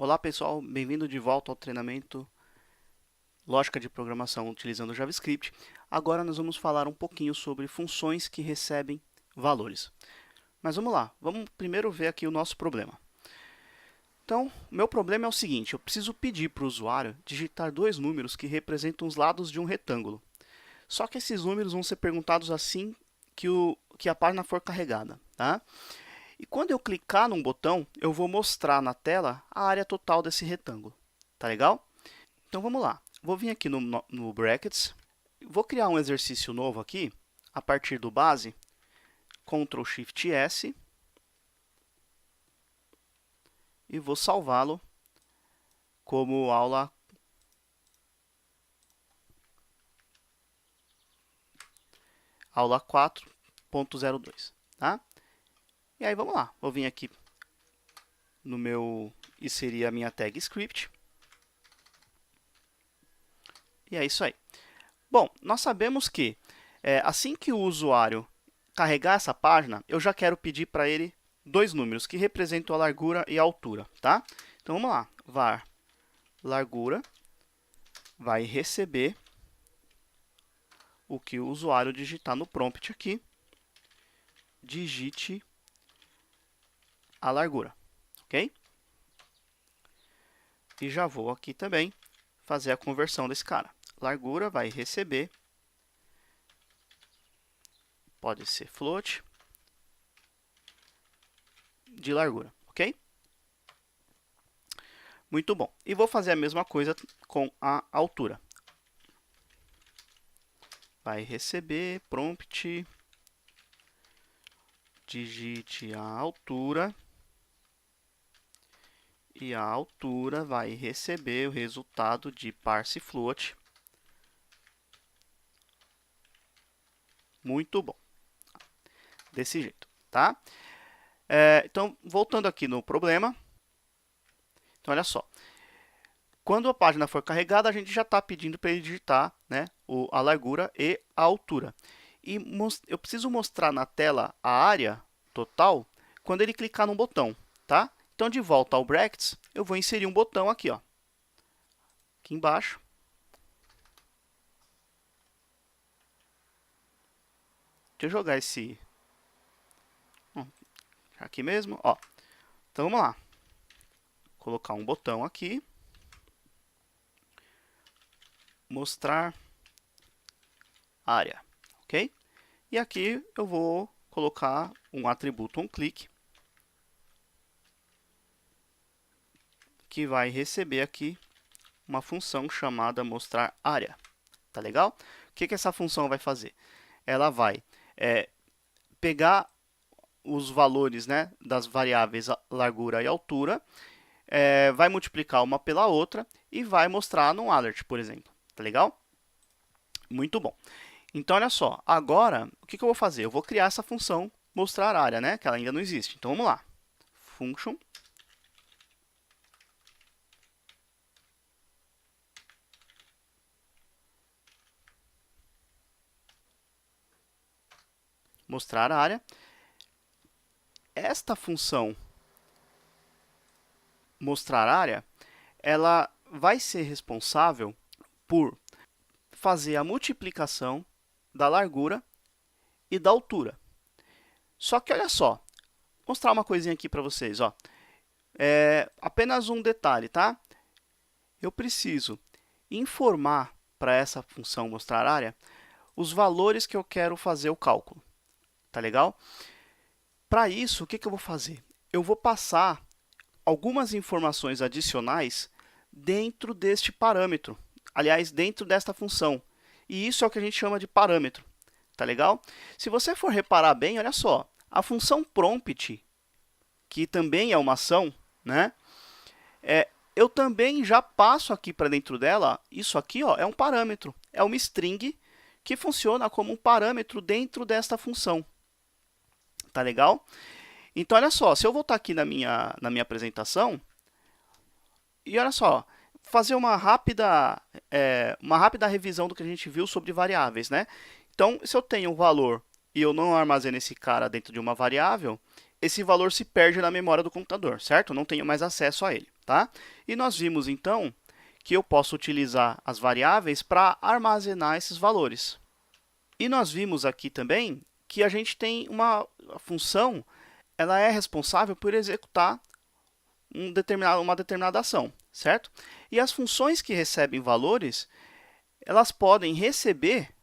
Olá pessoal, bem-vindo de volta ao treinamento Lógica de Programação utilizando JavaScript. Agora nós vamos falar um pouquinho sobre funções que recebem valores. Mas vamos lá, vamos primeiro ver aqui o nosso problema. Então, o meu problema é o seguinte, eu preciso pedir para o usuário digitar dois números que representam os lados de um retângulo. Só que esses números vão ser perguntados assim que a página for carregada, tá? E quando eu clicar num botão, eu vou mostrar na tela a área total desse retângulo. Tá legal? Então vamos lá. Vou vir aqui no Brackets. Vou criar um exercício novo aqui, a partir do base. Ctrl Shift S. E vou salvá-lo como aula 4.02, tá? E aí vamos lá. Vou vir aqui no meu inserir a minha tag script. E é isso aí. Bom, nós sabemos que assim que o usuário carregar essa página, eu já quero pedir para ele dois números que representam a largura e a altura, tá? Então vamos lá, var largura vai receber o que o usuário digitar no prompt aqui, digite a largura, ok? E já vou aqui também fazer a conversão desse cara. Largura vai receber, pode ser float, de largura, ok? Muito bom. E vou fazer a mesma coisa com a altura. Vai receber prompt, digite a altura, e a altura vai receber o resultado de parse float. Muito bom. Desse jeito, tá? Então, voltando aqui no problema. Então, olha só. Quando a página for carregada, a gente já está pedindo para ele digitar, né, a largura e a altura. E eu preciso mostrar na tela a área total quando ele clicar no botão, tá? Então, de volta ao brackets, eu vou inserir um botão aqui, ó, aqui embaixo. Deixa eu jogar esse aqui mesmo, ó. Então, vamos lá. Colocar um botão aqui. Mostrar área, ok? E aqui eu vou colocar um atributo onClick que vai receber aqui uma função chamada mostrar área. Tá legal? O que essa função vai fazer? Ela vai pegar os valores, né, das variáveis largura e altura, vai multiplicar uma pela outra e vai mostrar num alert, por exemplo. Tá legal? Muito bom. Então, olha só. Agora, o que eu vou fazer? Eu vou criar essa função mostrar área, né? Que ela ainda não existe. Então, vamos lá. Function. Mostrar área. Esta função mostrar área, ela vai ser responsável por fazer a multiplicação da largura e da altura. Só que olha só, vou mostrar uma coisinha aqui para vocês, ó. Apenas um detalhe, tá? Eu preciso informar para essa função mostrar área os valores que eu quero fazer o cálculo. Tá legal? Para isso, o que eu vou fazer? Eu vou passar algumas informações adicionais dentro deste parâmetro. Aliás, dentro desta função. E isso é o que a gente chama de parâmetro. Tá legal? Se você for reparar bem, olha só. A função prompt, que também é uma ação, né? Eu também já passo aqui para dentro dela, isso aqui ó, é um parâmetro. É uma string que funciona como um parâmetro dentro desta função. Tá legal? Então, olha só. Se eu voltar aqui na minha apresentação, e olha só, fazer uma rápida revisão do que a gente viu sobre variáveis, né? Então, se eu tenho um valor e eu não armazeno esse cara dentro de uma variável, esse valor se perde na memória do computador, certo? Eu não tenho mais acesso a ele. tá? E nós vimos, então, que eu posso utilizar as variáveis para armazenar esses valores. E nós vimos aqui também que a gente tem uma função, ela é responsável por executar uma determinada ação, certo? E as funções que recebem valores, elas podem receber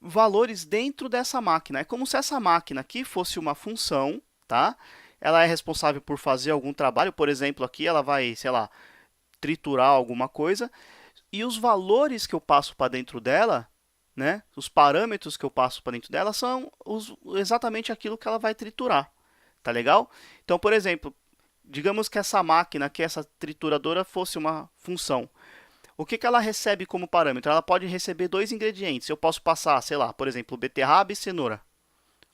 valores dentro dessa máquina. É como se essa máquina aqui fosse uma função, tá? Ela é responsável por fazer algum trabalho, por exemplo, aqui ela vai, sei lá, triturar alguma coisa, e os valores que eu passo para dentro dela, né, os parâmetros que eu passo para dentro dela são exatamente aquilo que ela vai triturar, tá legal? Então, por exemplo, digamos que essa máquina, que essa trituradora fosse uma função. O que ela recebe como parâmetro? Ela pode receber dois ingredientes. Eu posso passar, sei lá, por exemplo, beterraba e cenoura.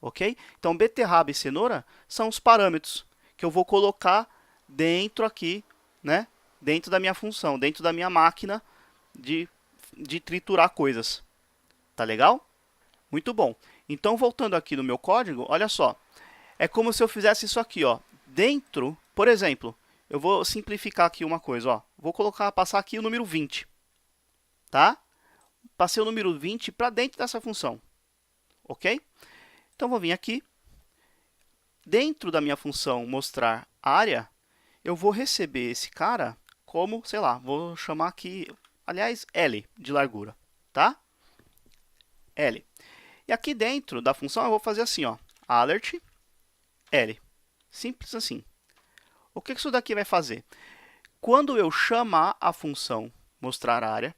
Ok? Então, beterraba e cenoura são os parâmetros que eu vou colocar dentro aqui, né? Dentro da minha função, dentro da minha máquina de triturar coisas. Tá legal? Muito bom. Então, voltando aqui no meu código, olha só. É como se eu fizesse isso aqui, ó. Dentro, por exemplo, eu vou simplificar aqui uma coisa, ó. Vou passar aqui o número 20, tá? Passei o número 20 para dentro dessa função, ok? Então, vou vir aqui. Dentro da minha função mostrar área, eu vou receber esse cara como, sei lá, vou chamar aqui, aliás, L de largura, tá? L. E aqui dentro da função eu vou fazer assim, ó, alert L. Simples assim. O que isso daqui vai fazer? Quando eu chamar a função mostrar área,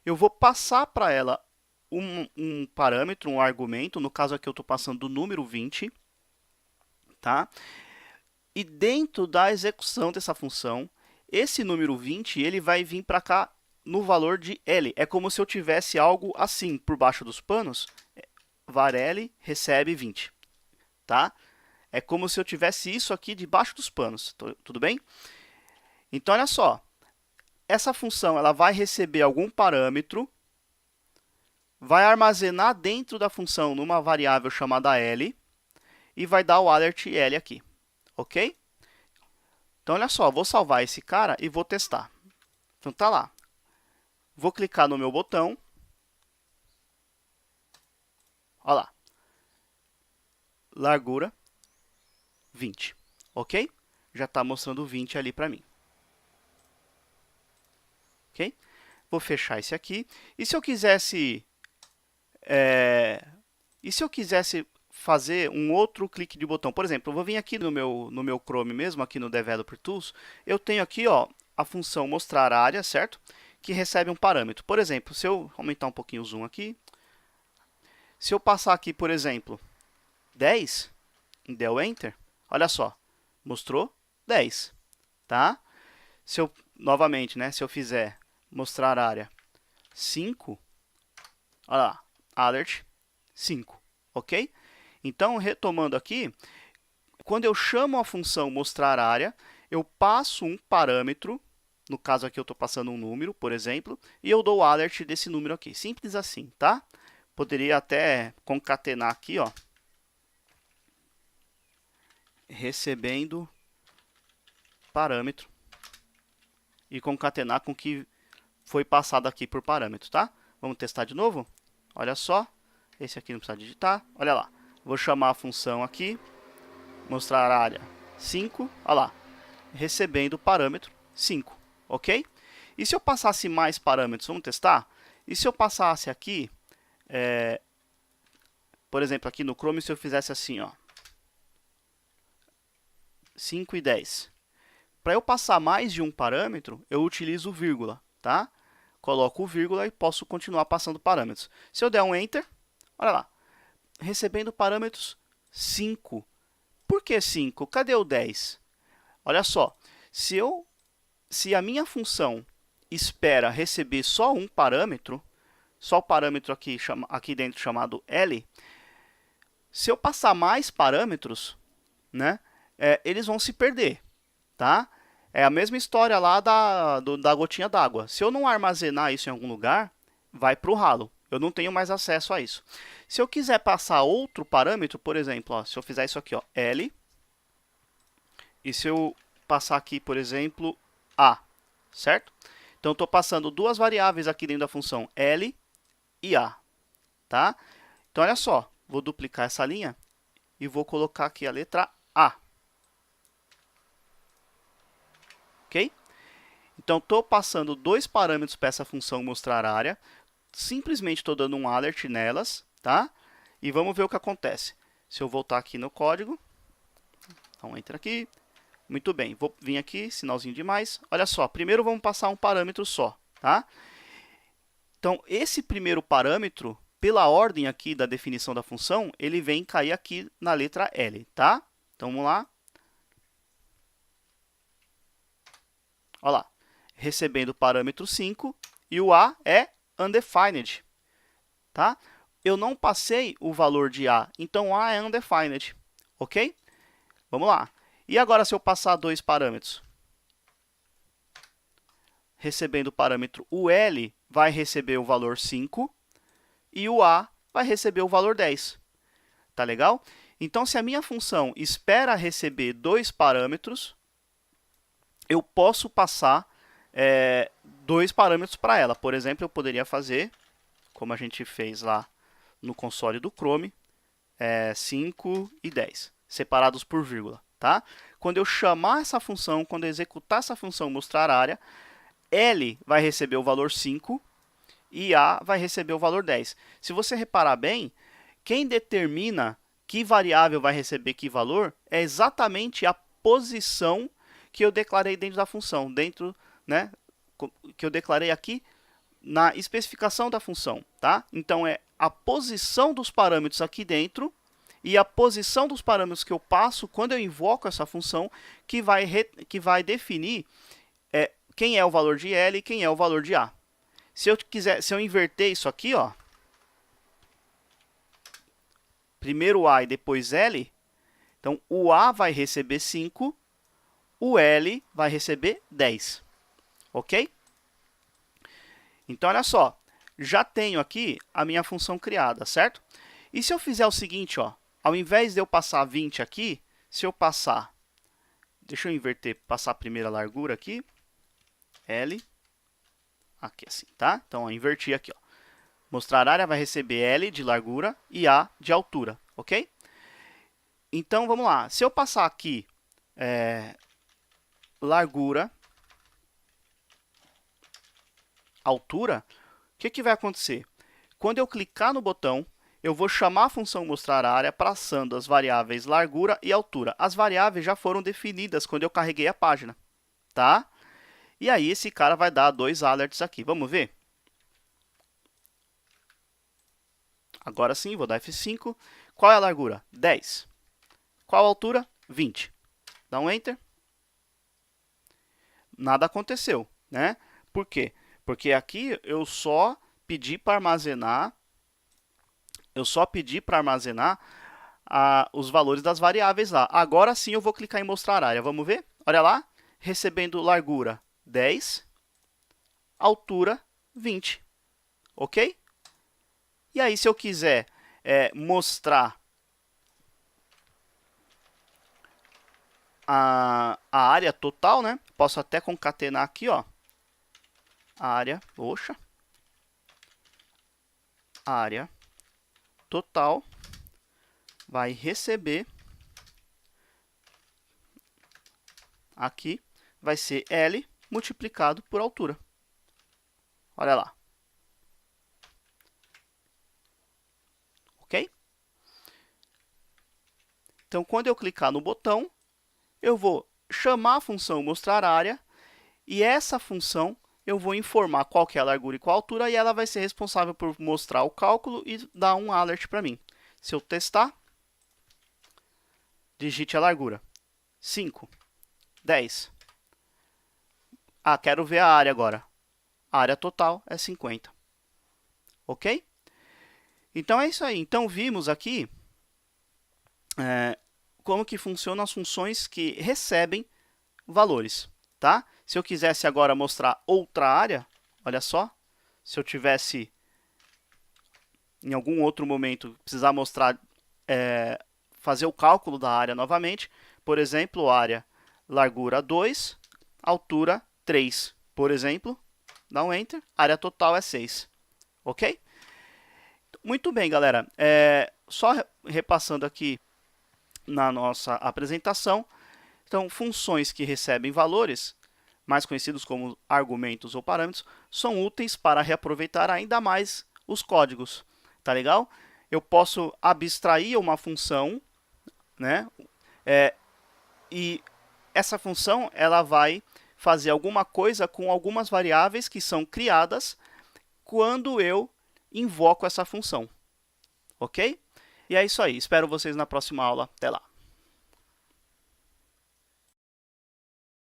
eu vou passar para ela um parâmetro, um argumento, no caso aqui eu estou passando o número 20, tá? E dentro da execução dessa função, esse número 20 ele vai vir para cá no valor de L. É como se eu tivesse algo assim por baixo dos panos, var L recebe 20, tá? É como se eu tivesse isso aqui debaixo dos panos, tudo bem? Então, olha só, essa função ela vai receber algum parâmetro, vai armazenar dentro da função numa variável chamada L e vai dar o alert L aqui, ok? Então, olha só, vou salvar esse cara e vou testar. Então, tá lá. Vou clicar no meu botão. Olha lá. Largura 20, ok? Já está mostrando 20 ali para mim. Ok? Vou fechar esse aqui. E se eu quisesse fazer um outro clique de botão, por exemplo, eu vou vir aqui no meu Chrome mesmo, aqui no Developer Tools, eu tenho aqui, ó, a função mostrar área, certo? Que recebe um parâmetro. Por exemplo, se eu aumentar um pouquinho o zoom aqui, se eu passar aqui, por exemplo, 10, e der o Enter, olha só, mostrou 10, tá? Se eu, novamente, né, se eu fizer mostrar área 5, olha lá, alert 5, ok? Então, retomando aqui, quando eu chamo a função mostrar área, eu passo um parâmetro, no caso aqui eu estou passando um número, por exemplo, e eu dou o alert desse número aqui. Simples assim, tá? Poderia até concatenar aqui, ó, recebendo parâmetro e concatenar com o que foi passado aqui por parâmetro, tá? Vamos testar de novo? Olha só, esse aqui não precisa digitar, olha lá. Vou chamar a função aqui, mostrar área 5, olha lá, recebendo parâmetro 5, ok? E se eu passasse mais parâmetros, vamos testar? E se eu passasse aqui, por exemplo, aqui no Chrome, se eu fizesse assim, ó, 5 e 10. Para eu passar mais de um parâmetro, eu utilizo vírgula, tá? Coloco o vírgula e posso continuar passando parâmetros. Se eu der um Enter, olha lá, recebendo parâmetros 5. Por que 5? Cadê o 10? Olha só, se a minha função espera receber só um parâmetro, só o parâmetro aqui dentro chamado L, se eu passar mais parâmetros, né, eles vão se perder, tá? É a mesma história lá da gotinha d'água. Se eu não armazenar isso em algum lugar, vai para o ralo. Eu não tenho mais acesso a isso. Se eu quiser passar outro parâmetro, por exemplo, ó, se eu fizer isso aqui, ó, L, e se eu passar aqui, por exemplo, A, certo? Então, estou passando duas variáveis aqui dentro da função L e A, tá? Então, olha só, vou duplicar essa linha e vou colocar aqui a letra A. Ok? Então, estou passando dois parâmetros para essa função mostrar área. Simplesmente estou dando um alert nelas, tá? E vamos ver o que acontece. Se eu voltar aqui no código, então entra aqui. Muito bem, vou vir aqui, sinalzinho de mais. Olha só, primeiro vamos passar um parâmetro só, tá? Então, esse primeiro parâmetro, pela ordem aqui da definição da função, ele vem cair aqui na letra L, tá? Então, vamos lá. Olha lá, recebendo o parâmetro 5 e o A é undefined, tá? Eu não passei o valor de A, então A é undefined, ok? Vamos lá. E agora se eu passar dois parâmetros? Recebendo o parâmetro o L vai receber o valor 5 e o A vai receber o valor 10. Tá legal? Então, se a minha função espera receber dois parâmetros, eu posso passar dois parâmetros para ela. Por exemplo, eu poderia fazer, como a gente fez lá no console do Chrome, 5 e 10, separados por vírgula. Tá? Quando eu chamar essa função, quando eu executar essa função mostrar área, L vai receber o valor 5 e A vai receber o valor 10. Se você reparar bem, quem determina que variável vai receber que valor é exatamente a posição que eu declarei dentro da função, que eu declarei aqui na especificação da função, tá? Então, é a posição dos parâmetros aqui dentro e a posição dos parâmetros que eu passo quando eu invoco essa função que vai definir quem é o valor de L e quem é o valor de A. Se eu inverter isso aqui, ó, primeiro A e depois L, então o A vai receber 5, o L vai receber 10, ok? Então, olha só, já tenho aqui a minha função criada, certo? E se eu fizer o seguinte, ó, ao invés de eu passar 20 aqui, se eu passar, deixa eu inverter, passar a primeira largura aqui, L, aqui assim, tá? Então, ó, inverti aqui, ó. Mostrar área vai receber L de largura e A de altura, ok? Então, vamos lá. Se eu passar aqui largura, altura, o que vai acontecer? Quando eu clicar no botão, eu vou chamar a função mostrar área passando as variáveis largura e altura. As variáveis já foram definidas quando eu carreguei a página, tá? E aí, esse cara vai dar dois alerts aqui. Vamos ver? Agora sim, vou dar F5. Qual é a largura? 10. Qual a altura? 20. Dá um Enter. Nada aconteceu, né? Por quê? Porque aqui eu só pedi para armazenar, os valores das variáveis lá. Agora sim eu vou clicar em mostrar área. Vamos ver? Olha lá, recebendo largura 10, altura 20, ok? E aí, se eu quiser mostrar a área total, né? Posso até concatenar aqui, ó, a área total vai receber aqui, vai ser L multiplicado por altura. Olha lá. Ok? Então, quando eu clicar no botão, eu vou chamar a função mostrar área e essa função eu vou informar qual que é a largura e qual a altura e ela vai ser responsável por mostrar o cálculo e dar um alert para mim. Se eu testar, digite a largura. 5, 10. Ah, quero ver a área agora. A área total é 50. Ok? Então, é isso aí. Então, vimos aqui como que funcionam as funções que recebem valores, tá? Se eu quisesse agora mostrar outra área, olha só, se eu tivesse em algum outro momento precisar mostrar, fazer o cálculo da área novamente, por exemplo, área largura 2, altura 3, por exemplo, dá um Enter, área total é 6, ok? Muito bem, galera, só repassando aqui na nossa apresentação, então, funções que recebem valores, mais conhecidos como argumentos ou parâmetros, são úteis para reaproveitar ainda mais os códigos, tá legal? Eu posso abstrair uma função, né? E essa função ela vai fazer alguma coisa com algumas variáveis que são criadas quando eu invoco essa função, ok? E é isso aí, espero vocês na próxima aula, até lá!